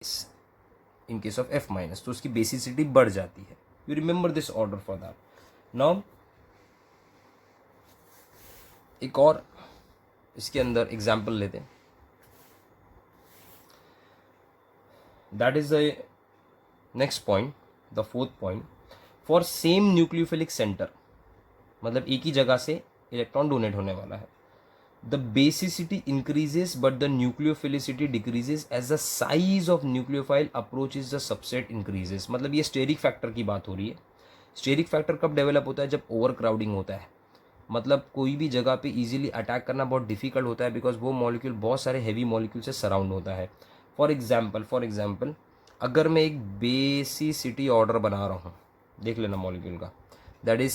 In case of F minus, तो उसकी basicity बढ़ जाती है. You remember this order for that. Now एक और इसके अंदर एग्जाम्पल लेते हैं. That is the next point, the fourth point. For same nucleophilic centre, मतलब एक ही जगह से इलेक्ट्रॉन डोनेट होने वाला है, the basicity increases but the nucleophilicity decreases as the size of nucleophile approaches the subset increases. मतलब ये स्टेरिक फैक्टर की बात हो रही है. स्टेरिक फैक्टर कब डेवलप होता है? जब ओवर क्राउडिंग होता है. मतलब कोई भी जगह पे इजीली अटैक करना बहुत डिफिकल्ट होता है, बिकॉज वो मॉलिक्यूल बहुत सारे हैवी मॉलिक्यूल से सराउंड होता है. फॉर एग्जाम्पल अगर मैं एक बेसिसिटी ऑर्डर बना रहा हूँ, देख लेना मॉलिक्यूल का, that is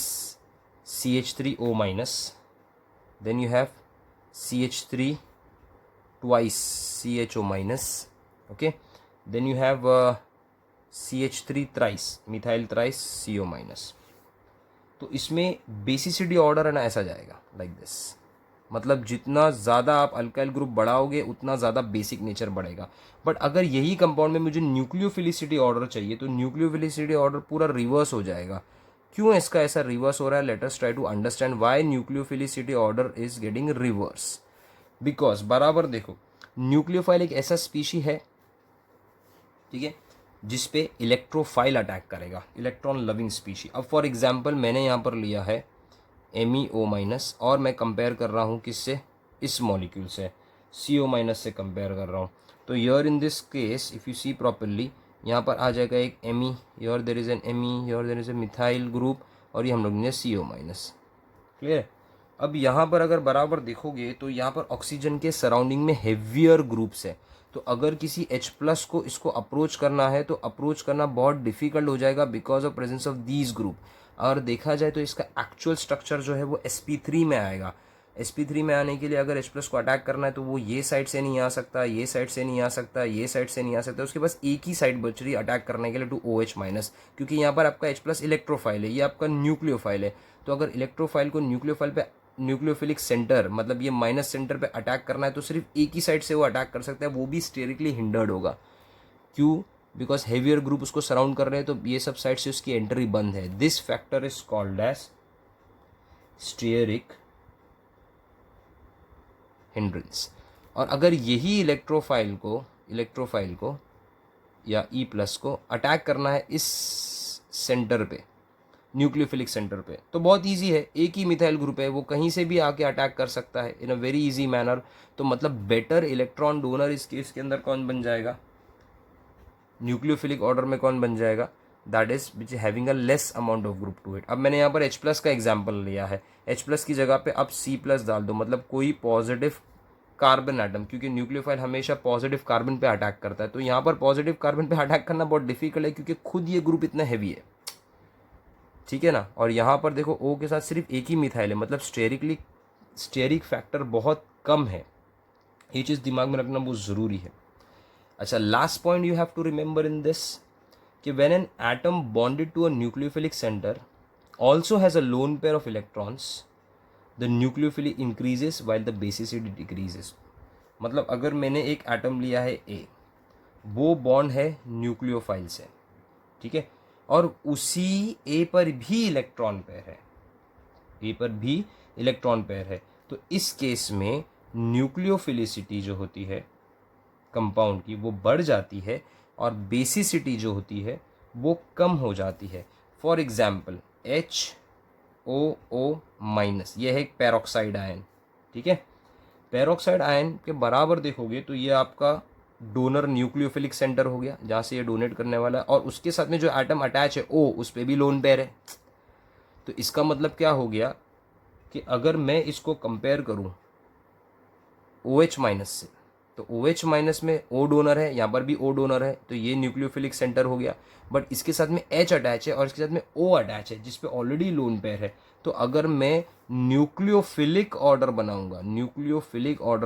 CH3O minus, then you have CH3 twice CHO minus, okay, then you have CH3 thrice methyl thrice CO minus. तो इसमें बेसिसिटी ऑर्डर है ना ऐसा जाएगा लाइक दिस. मतलब जितना ज़्यादा आप अल्काइल ग्रुप बढ़ाओगे उतना ज़्यादा बेसिक नेचर बढ़ेगा. बट अगर यही कंपाउंड में मुझे न्यूक्लियोफिलिसिटी ऑर्डर चाहिए तो न्यूक्लियोफिलिसिटी ऑर्डर पूरा रिवर्स हो जाएगा. क्यों इसका ऐसा रिवर्स हो रहा है? Let us try to understand why nucleophilicity order is getting reverse. Because बराबर देखो, न्यूक्लियोफाइल एक ऐसा स्पीशी है, ठीक है, जिसपे इलेक्ट्रोफाइल अटैक करेगा, इलेक्ट्रॉन लविंग स्पीशी. अब फॉर एग्जांपल मैंने यहाँ पर लिया है MEO माइनस और मैं कंपेयर कर रहा हूँ किससे? इस मॉलिक्यूल से, CO माइनस से कंपेयर कर रहा हूँ. तो yeah in this case if you see properly, यहाँ पर आ जाएगा एक Me, yeah there is an Me, yeah there is a methyl group, और ये हम लोग ने CO माइनस. क्लियर? अब यहाँ पर अगर बराबर देखोगे तो यहाँ पर ऑक्सीजन के सराउंडिंग में हेवियर ग्रुप्स है. तो अगर किसी H+ को इसको अप्रोच करना है तो अप्रोच करना बहुत डिफिकल्ट हो जाएगा because of presence of these group. और देखा जाए तो इसका एक्चुअल स्ट्रक्चर जो है वो sp3 में आएगा. sp3 में आने के लिए अगर H+ को अटैक करना है तो वो ये साइड से नहीं आ सकता, ये साइड से नहीं आ सकता, ये साइड से नहीं आ सकता. उसके पास एक ही साइड बच रही अटैक करने के लिए, टू OH माइनस, क्योंकि यहाँ पर आपका H+ इलेक्ट्रोफाइल है, ये आपका न्यूक्लियोफाइल है. तो अगर इलेक्ट्रोफाइल को न्यूक्लियोफाइल पे, न्यूक्लियोफिलिक सेंटर मतलब ये माइनस सेंटर पे अटैक करना है तो सिर्फ एक ही साइड से वो अटैक कर सकता है, वो भी स्टेरिकली हिंडर्ड होगा. क्यों? बिकॉज हेवियर ग्रुप उसको सराउंड कर रहे हैं, तो ये सब साइड से उसकी एंट्री बंद है. This factor is called as steric hindrance. और अगर यही इलेक्ट्रोफाइल को या E+ को अटैक करना है इस सेंटर पे, न्यूक्लियोफिलिक सेंटर पे, तो बहुत इजी है, एक ही मिथाइल ग्रुप है, वो कहीं से भी आके अटैक कर सकता है इन अ वेरी इजी मैनर. तो मतलब बेटर इलेक्ट्रॉन डोनर इस केस के अंदर कौन बन जाएगा? न्यूक्लियोफिलिक ऑर्डर में कौन बन जाएगा? That is which having a less amount of group to it. अब मैंने यहाँ पर H+ का एग्जाम्पल लिया है. H+ की जगह पे आप C+ डाल दो, मतलब कोई पॉजिटिव कार्बन एटम, क्योंकि न्यूक्लियोफाइल हमेशा पॉजिटिव कार्बन पे अटैक करता है. तो यहाँ पर पॉजिटिव कार्बन पे अटैक करना बहुत डिफिकल्ट है क्योंकि खुद ये ग्रुप इतना हैवी है, ठीक है ना. और यहाँ पर देखो O के साथ सिर्फ एक ही मिथाइल है, मतलब स्टेरिक फैक्टर बहुत कम है. ये चीज़ दिमाग में रखना बहुत ज़रूरी है. अच्छा, last point you have to remember in this कि when an atom bonded to a nucleophilic center also has a lone pair of electrons, the nucleophilicity increases while the basicity decreases. मतलब अगर मैंने एक एटम लिया है A, वो bond है nucleophile से, ठीक है, और उसी A पर भी इलेक्ट्रॉन पेयर है, A पर भी इलेक्ट्रॉन पेयर है. तो इस केस में न्यूक्लियोफिलिसिटी जो होती है कंपाउंड की वो बढ़ जाती है और बेसिसिटी जो होती है वो कम हो जाती है. फॉर एग्जाम्पल HOO माइनस, ये है एक पेरोक्साइड आयन, ठीक है. पेरोक्साइड आयन के बराबर देखोगे तो ये आपका डोनर न्यूक्लियोफिलिक सेंटर हो गया जहाँ से ये डोनेट करने वाला है, और उसके साथ में जो एटम अटैच है O, उस पर भी लोन पेयर है. तो इसका मतलब क्या हो गया कि अगर मैं इसको कंपेयर करूं OH माइनस से, तो OH माइनस में O डोनर है, यहाँ पर भी O डोनर है, तो ये न्यूक्लियोफिलिक सेंटर हो गया. बट इसके साथ में H अटैच है और इसके साथ में O अटैच है जिसपे ऑलरेडी लोन पेयर है. तो अगर मैं न्यूक्लियोफिलिक ऑर्डर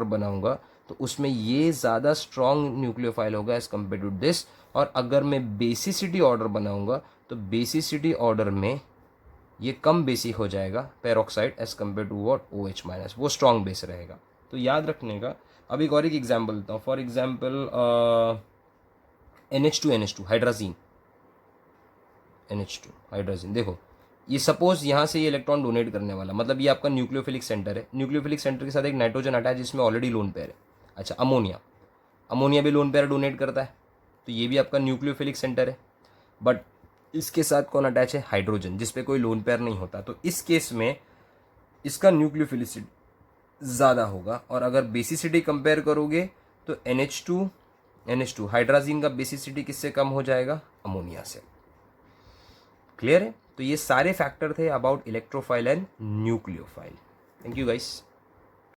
बनाऊंगा तो उसमें ये ज़्यादा स्ट्रॉन्ग न्यूक्लियोफाइल होगा एज कम्पेयर टू दिस. और अगर मैं बेसिसिटी ऑर्डर बनाऊंगा तो बेसिसिटी ऑर्डर में ये कम बेसिक हो जाएगा peroxide as compare to what OH minus, वो स्ट्रॉन्ग बेस रहेगा. तो याद रखने का. अब एक और एक एग्जाम्पल देता हूँ. For example NH2 hydrazine, NH2 hydrazine. देखो ये सपोज यहाँ से ये इलेक्ट्रॉन डोनेट करने वाला, मतलब ये आपका न्यूक्लियोफिलिक सेंटर है, न्यूक्लियोफिलिक सेंटर के साथ एक नाइट्रोजन अटैच जिसमें ऑलरेडी लोन पेयर है। अच्छा अमोनिया, अमोनिया भी लोन पेयर डोनेट करता है, तो ये भी आपका न्यूक्लियोफिलिक सेंटर है, बट इसके साथ कौन अटैच है, हाइड्रोजन, जिसपे कोई लोन पेयर नहीं होता। तो इस केस में इसका न्यूक्लियोफिलिसिटी ज़्यादा होगा, और अगर बेसिसिटी कंपेयर करोगे तो NH2 हाइड्राजीन का बेसिसिटी किससे कम हो जाएगा, अमोनिया से। क्लियर है। तो ये सारे फैक्टर थे about electrophile and nucleophile. Thank you guys.